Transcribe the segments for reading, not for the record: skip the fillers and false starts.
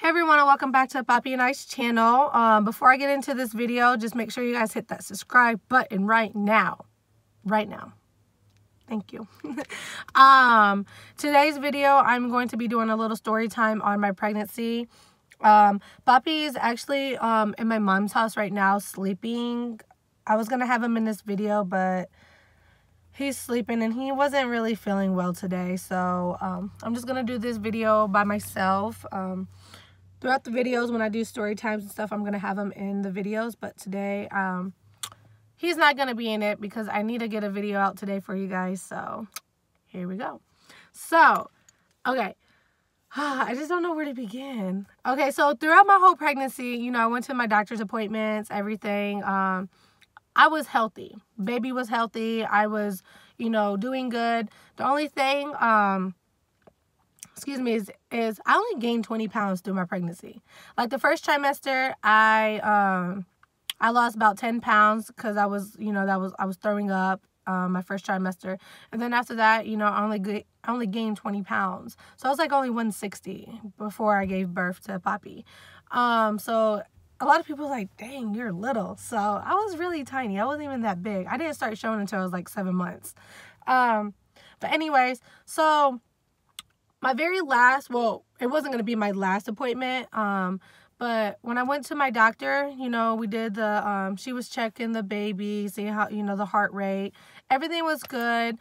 Hey everyone, and welcome back to Poppy and I's channel. Before I get into this video, just make sure you guys hit that subscribe button right now. Thank you. Today's video, I'm going to be doing a little story time on my pregnancy. Poppy is actually in my mom's house right now sleeping. I was gonna have him in this video, but he's sleeping and he wasn't really feeling well today. So I'm just gonna do this video by myself. Throughout the videos, when I do story times and stuff, I'm going to have him in the videos. But today, he's not going to be in it because I need to get a video out today for you guys. So, here we go. So, okay. I just don't know where to begin. Okay, so throughout my whole pregnancy, you know, I went to my doctor's appointments, everything. I was healthy. Baby was healthy. I was, you know, doing good. The only thing... is I only gained 20 pounds through my pregnancy. Like the first trimester, I lost about 10 pounds because I was, you know, I was throwing up my first trimester. And then after that, you know, I only gained 20 pounds. So I was like only 160 before I gave birth to Poppy. So a lot of people were like, dang, you're little. So I was really tiny. I wasn't even that big. I didn't start showing until I was like 7 months. But anyways, so... my very last, well, it wasn't going to be my last appointment, but when I went to my doctor, you know, we did the, she was checking the baby, seeing how, you know, the heart rate, everything was good.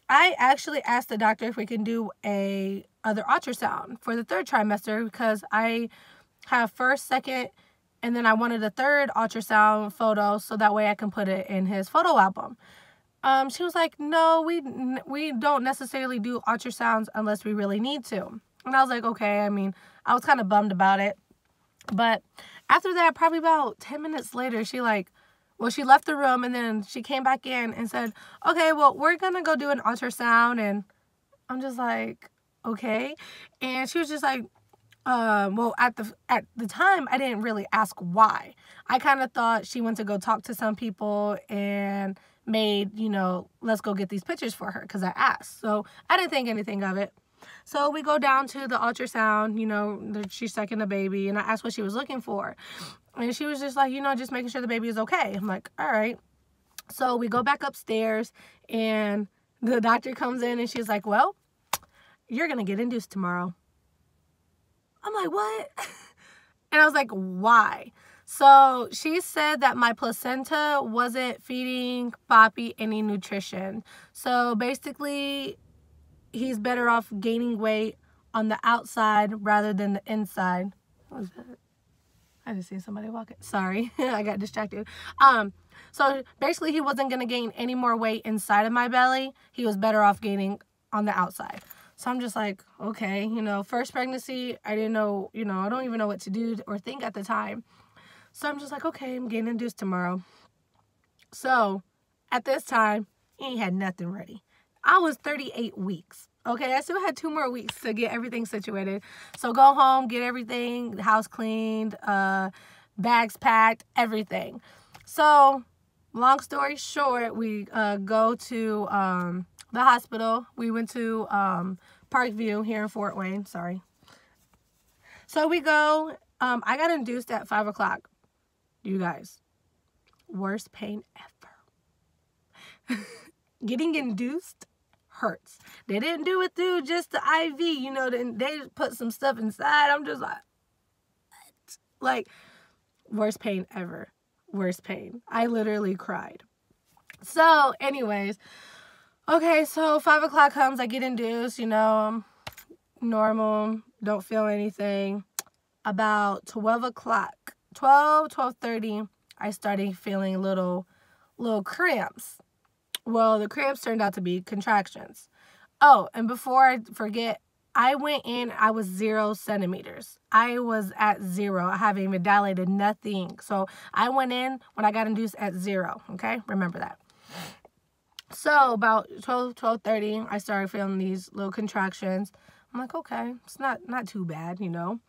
I actually asked the doctor if we can do a other ultrasound for the third trimester because I have first, second, and then I wanted a third ultrasound photo so that way I can put it in his photo album. She was like, no, we don't necessarily do ultrasounds unless we really need to. And I was like, okay. I mean, I was kind of bummed about it. But after that, probably about 10 minutes later, she left the room and then she came back in and said, okay, well, we're going to go do an ultrasound. And I'm just like, okay. And she was just like, well, at the time, I didn't really ask why. I kind of thought she went to go talk to some people and made, you know, let's go get these pictures for her because I asked. So I didn't think anything of it. So we go down to the ultrasound, you know, she's sucking the baby, and I asked what she was looking for. And she was just like, you know, just making sure the baby is okay. I'm like, all right. So we go back upstairs and the doctor comes in and she's like, well, you're going to get induced tomorrow. I'm like, what? And I was like, why? So she said that my placenta wasn't feeding Poppy any nutrition. So basically, he's better off gaining weight on the outside rather than the inside. What was that? I just seen somebody walking. Sorry, I got distracted. So basically, he wasn't going to gain any more weight inside of my belly. He was better off gaining on the outside. So I'm just like, okay, you know, first pregnancy, I didn't know, you know, I don't even know what to do or think at the time. So I'm just like, okay, I'm getting induced tomorrow. So at this time, he ain't had nothing ready. I was 38 weeks. Okay, I still had 2 more weeks to get everything situated. So go home, get everything, the house cleaned, bags packed, everything. So long story short, we go to the hospital. We went to Parkview here in Fort Wayne. Sorry. So we go. I got induced at 5 o'clock. You guys, worst pain ever. Getting induced hurts. They didn't do it through just the IV, you know, they put some stuff inside. I'm just like, what? Like, worst pain ever. Worst pain. I literally cried. So, anyways, okay, so 5 o'clock comes, I get induced, you know, normal, don't feel anything. About 12 o'clock. 12:30, I started feeling little cramps. Well, the cramps turned out to be contractions. Oh, and before I forget, I went in, I was 0 centimeters. I was at 0. I haven't even dilated nothing. So I went in when I got induced at 0, okay? Remember that. So about 12:30, I started feeling these little contractions. I'm like, okay, it's not too bad, you know.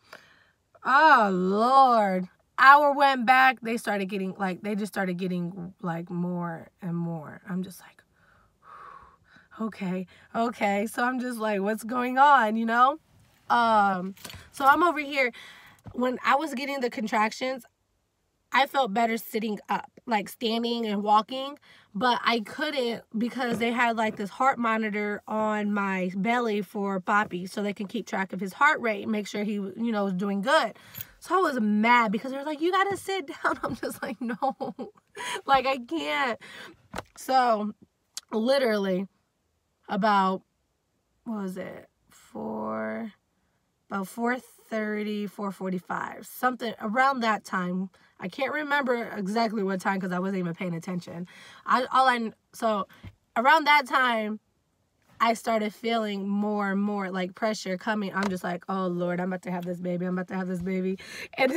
Oh, Lord. Hour went back, they just started getting like more and more. I'm just like, okay. So I'm just like, what's going on, you know? So I'm over here. When I was getting the contractions, I felt better sitting up, like standing and walking, but I couldn't because they had like this heart monitor on my belly for Poppy so they can keep track of his heart rate and make sure he, you know, was doing good. So I was mad because they were like, you gotta sit down. I'm just like, no, like I can't. So literally about, what was it? About 4:30, 4:45, something around that time. I can't remember exactly what time because I wasn't even paying attention. So around that time, I started feeling more and more like pressure coming. I'm just like, oh Lord, I'm about to have this baby. I'm about to have this baby. And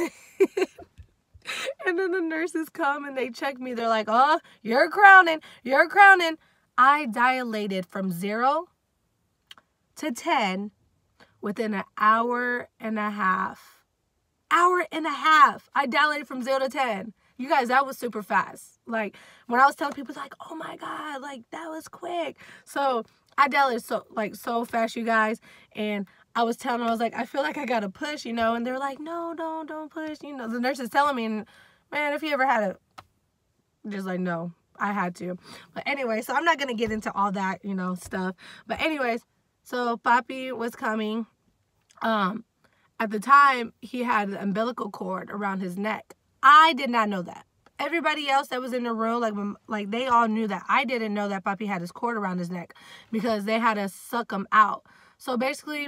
and then the nurses come and they check me. They're like, oh, you're crowning. You're crowning. I dilated from 0 to 10 within an hour and a half. Hour and a half. I dilated from 0 to 10. You guys, that was super fast. Like, when I was telling people, it's like, oh my God, like, that was quick. So, I dilated so fast, you guys. And I was telling them, I was like, I feel like I got to push, you know. And they're like, no, don't push. You know, the nurse is telling me, and man, if you ever had just like, no, I had to. But anyway, so I'm not going to get into all that, you know, stuff. But anyways, so Poppy was coming. At the time, he had an umbilical cord around his neck. I did not know that. Everybody else that was in the room, like they all knew that. I didn't know that Poppy had his cord around his neck because they had to suck him out. So basically,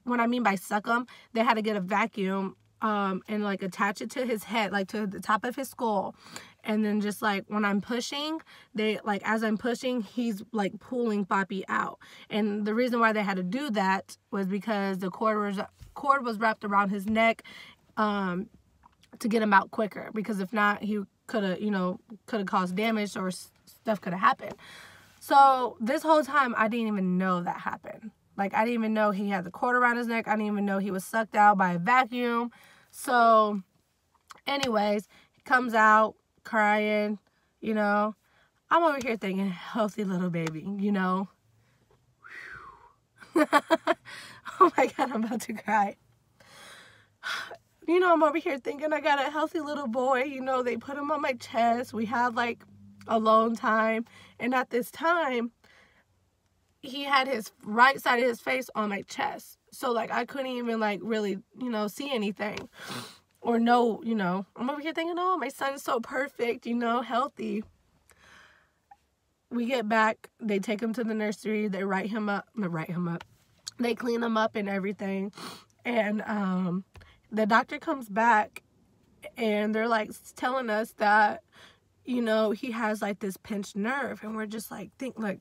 what I mean by suck him, they had to get a vacuum and like attach it to his head, like to the top of his skull. And then just like when I'm pushing, as I'm pushing, he's like pulling Poppy out. And the reason why they had to do that was because the cord was wrapped around his neck to get him out quicker. Because if not, he could have caused damage or stuff could have happened. So this whole time, I didn't even know that happened. Like, I didn't even know he had the cord around his neck. I didn't even know he was sucked out by a vacuum. So anyways, he comes out crying, you know. I'm over here thinking, healthy little baby, you know. Oh my God, I'm about to cry. You know, I'm over here thinking I got a healthy little boy. You know, they put him on my chest. We had like alone time. And at this time, he had his right side of his face on my chest. So like I couldn't even like really, you know, see anything or know, you know. I'm over here thinking, oh, my son's so perfect, you know, healthy. We get back, they take him to the nursery, they write him up, they clean him up and everything. And the doctor comes back and they're like telling us that, you know, he has like this pinched nerve. And we're just like,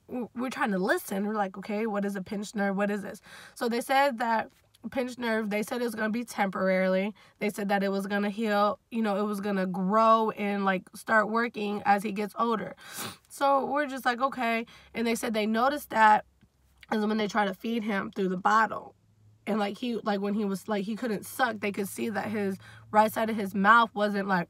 we're trying to listen. We're like, okay, what is a pinched nerve? What is this? So they said that pinched nerve, they said it was going to be temporarily. They said that it was going to heal, you know, it was going to grow and like start working as he gets older. So we're just like, okay. And they said they noticed that is when they try to feed him through the bottle. And like when he was like, he couldn't suck, they could see that his right side of his mouth wasn't like,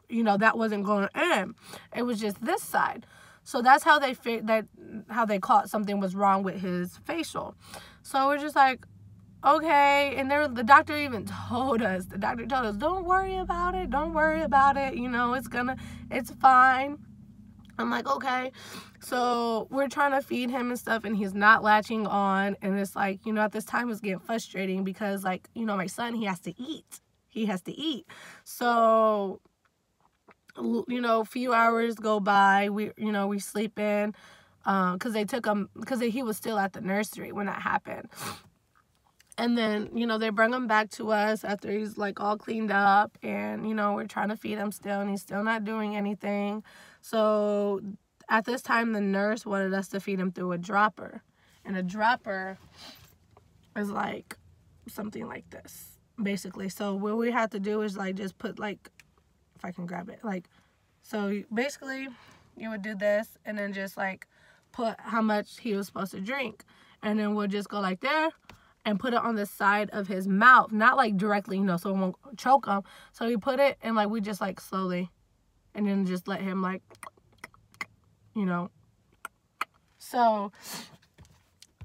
you know, that wasn't going in. It was just this side. So that's how they caught something was wrong with his facial. So we're just like, okay. And the doctor even told us, don't worry about it. Don't worry about it. You know, it's fine. I'm like, okay. So we're trying to feed him and stuff, and he's not latching on. And it's like, you know, at this time it's getting frustrating because, like, you know, my son, he has to eat. So, you know, a few hours go by. We sleep in because they took him, because he was still at the nursery when that happened. And then, you know, they bring him back to us after he's like all cleaned up, and, you know, we're trying to feed him still, and he's still not doing anything. So at this time, the nurse wanted us to feed him through a dropper. And a dropper is like something like this, basically. So what we have to do is like just put like, if I can grab it, like, so basically you would do this and then just like put how much he was supposed to drink. And then we'll just go like there and put it on the side of his mouth, not like directly, you know, so it won't choke him. So we put it and like we just like slowly, and then just let him like, you know. So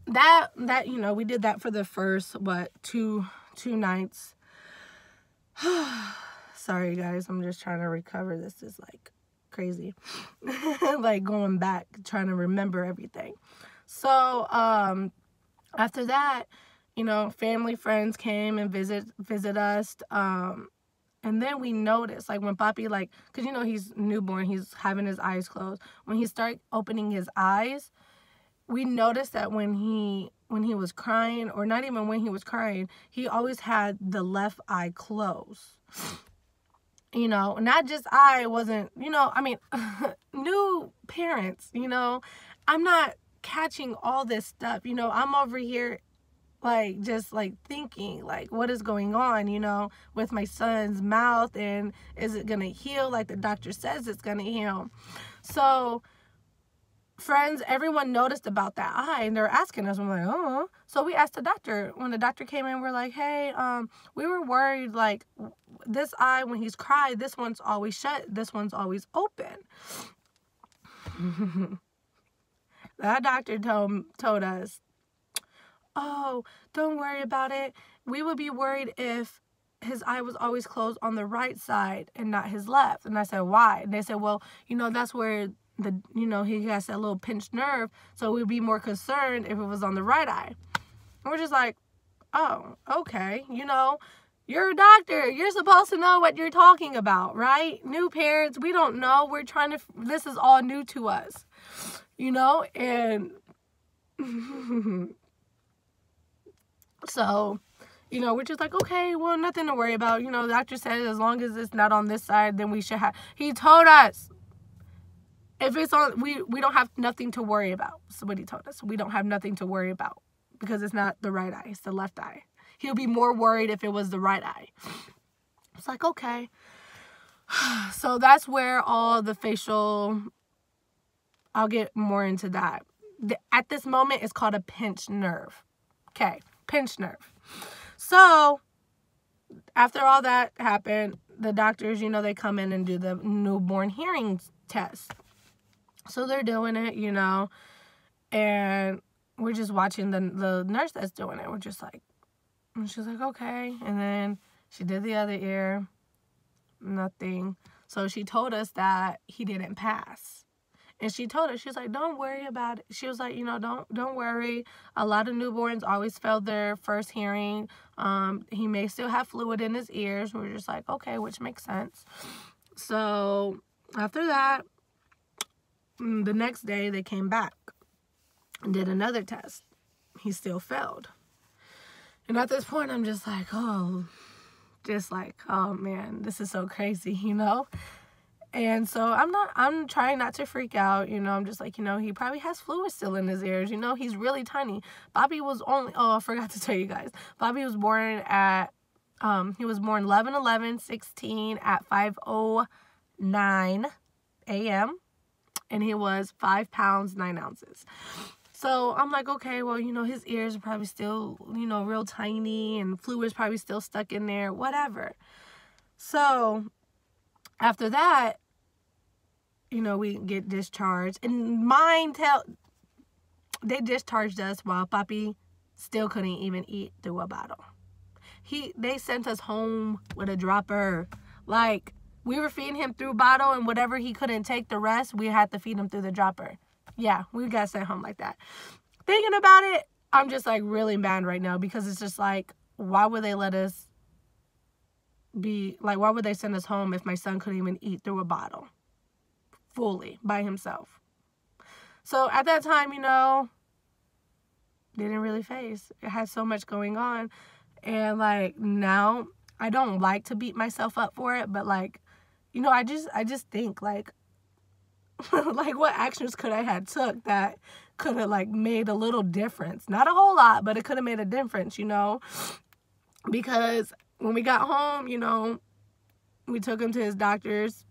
that you know, we did that for the first two nights. Sorry guys, I'm just trying to recover. This is like crazy. Like going back, trying to remember everything. So after that, you know, family, friends came and visit us. And then we noticed, like, when Papi, like, because, you know, he's newborn, he's having his eyes closed. When he started opening his eyes, we noticed that when he was crying, or not even when he was crying, he always had the left eye closed. You know, not just I wasn't, you know, I mean, new parents, you know, I'm not catching all this stuff. You know, I'm over here like just like thinking like what is going on, you know, with my son's mouth, and is it gonna heal like the doctor says it's gonna heal? So friends, everyone noticed about that eye, and they're asking us. I'm like, oh. So we asked the doctor. When the doctor came in, we're like, hey, we were worried, like, this eye, when he's cried, this one's always shut, this one's always open. That doctor told us, oh, don't worry about it. We would be worried if his eye was always closed on the right side and not his left. And I said, why? And they said, well, you know, that's where you know, he has that little pinched nerve, so we'd be more concerned if it was on the right eye. And we're just like, oh, okay, you know, you're a doctor, you're supposed to know what you're talking about, right? New parents, we don't know, we're trying to, this is all new to us, you know, and so, you know, we're just like, okay, well, nothing to worry about, you know, the doctor said as long as it's not on this side, then we should have, he told us, if it's on, we don't have nothing to worry about. So what he told us, we don't have nothing to worry about because it's not the right eye, it's the left eye. He'll be more worried if it was the right eye. It's like, okay. So that's where all the facial, I'll get more into that. At this moment, it's called a pinched nerve. Okay, pinched nerve. So after all that happened, the doctors, you know, they come in and do the newborn hearing test. So they're doing it, you know, and we're just watching the nurse that's doing it. We're just like, and she's like, okay. And then she did the other ear, nothing. So she told us that he didn't pass. And she told us, she's like, don't worry about it. She was like, you know, don't worry. A lot of newborns always fail their first hearing. He may still have fluid in his ears. We're just like, okay, which makes sense. So after that, the next day they came back and did another test. He still failed. And at this point, I'm just like, oh man, this is so crazy, you know? And so I'm trying not to freak out, you know. I'm just like, you know, he probably has fluid still in his ears, you know. He's really tiny. Bobby was only, oh, I forgot to tell you guys. Bobby was born at, he was born 11/11/16 at 5:09 a.m. And he was 5 pounds 9 ounces. So I'm like, okay, well, you know, his ears are probably still, you know, real tiny, and fluid's probably still stuck in there, whatever. So after that, you know, we get discharged, and they discharged us while Papi still couldn't even eat through a bottle. They sent us home with a dropper. Like, we were feeding him through bottle, and whatever he couldn't take, the rest, we had to feed him through the dropper. Yeah, we got sent home like that. Thinking about it, I'm just like really mad right now, because it's just like, why would they let us be, like, why would they send us home if my son couldn't even eat through a bottle fully by himself? So at that time, you know, didn't really phase. It had so much going on. And like now, I don't like to beat myself up for it, but like, you know, I just think like, like what actions could I have took that could have like made a little difference? Not a whole lot, but it could have made a difference, you know? Because when we got home, you know, we took him to his doctor's,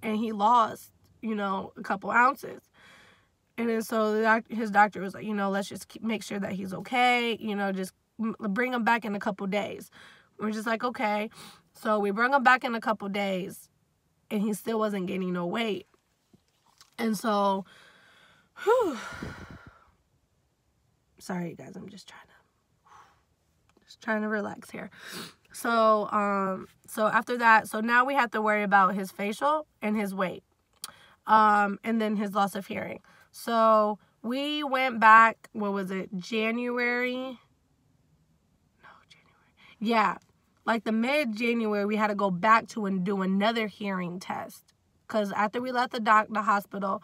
and he lost, you know, a couple ounces. And then so his doctor was like, you know, let's just make sure that he's okay, you know, just bring him back in a couple days. We're just like, okay. So we brought him back in a couple days, and he still wasn't gaining no weight. And so, Sorry, you guys. I'm just trying to relax here. So, so after that, so now we have to worry about his facial and his weight, and then his loss of hearing. So we went back, what was it, January? No, January. Yeah, like the mid-January, we had to go back to and do another hearing test. Because after we left the hospital,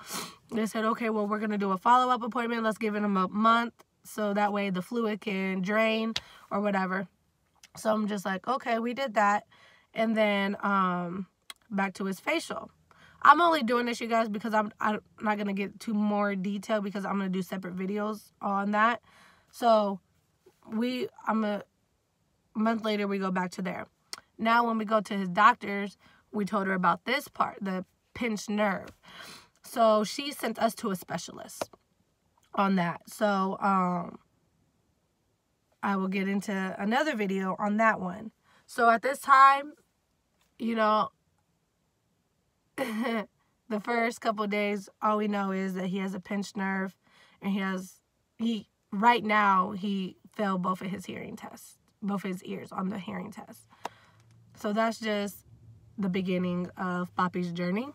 they said, okay, well, we're going to do a follow-up appointment. Let's give him a month so that way the fluid can drain or whatever. So I'm just like, okay, we did that. And then back to his facial. I'm only doing this, you guys, because I'm not going to get too more detail because I'm going to do separate videos on that. So a month later, we go back to there. Now, when we go to his doctors, we told her about this part, the pinched nerve. So she sent us to a specialist on that. So I will get into another video on that one. So at this time, you know, the first couple of days, all we know is that he has a pinched nerve, and right now he failed both of his hearing tests, both his ears on the hearing test. So that's just the beginning of Papi's journey.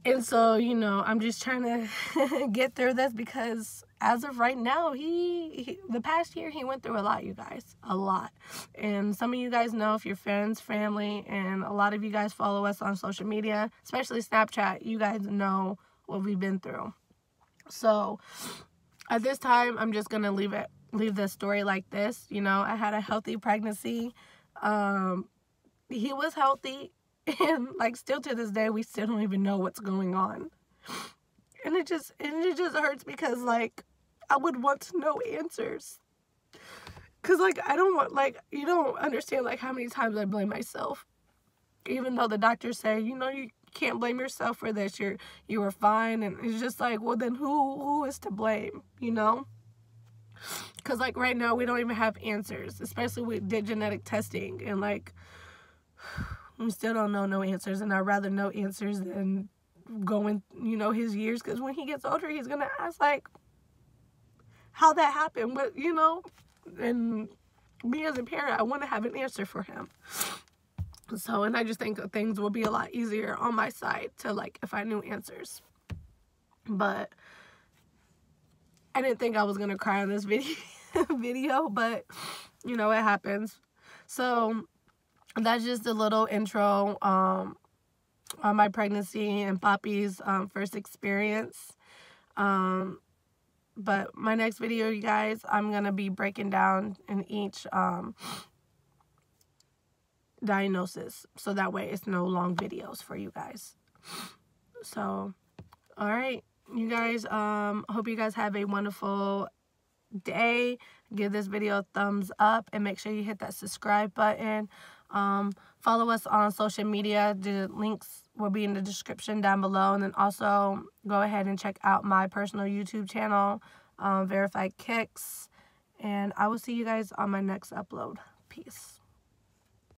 And so, you know, I'm just trying to get through this because as of right now, the past year, he went through a lot, you guys. A lot. And some of you guys know, if you're friends, family, and a lot of you guys follow us on social media, especially Snapchat, you guys know what we've been through. So at this time, I'm just going to leave the story like this. You know, I had a healthy pregnancy. He was healthy. And like still to this day, we still don't even know what's going on. And it just hurts because like I would want to know answers. Cause like I don't want, like, you don't understand like how many times I blame myself. Even though the doctors say, you know, you can't blame yourself for this. You were fine. And it's just like, well then who is to blame, you know? Cause like right now we don't even have answers. Especially we did genetic testing and like we still don't know no answers, and I'd rather know answers than going, you know, his years, because when he gets older, he's going to ask, like, how that happened, but, you know, and me as a parent, I want to have an answer for him. So, and I just think things will be a lot easier on my side to, like, if I knew answers. But I didn't think I was going to cry on this video, but, you know, it happens. So that's just a little intro on my pregnancy and Papi's first experience. But my next video, you guys, I'm going to be breaking down in each diagnosis. So that way it's no long videos for you guys. So, all right, you guys, hope you guys have a wonderful day. Give this video a thumbs up and make sure you hit that subscribe button. Follow us on social media. The links will be in the description down below. And then also go ahead and check out my personal YouTube channel, Verified Kicks. And I will see you guys on my next upload. Peace.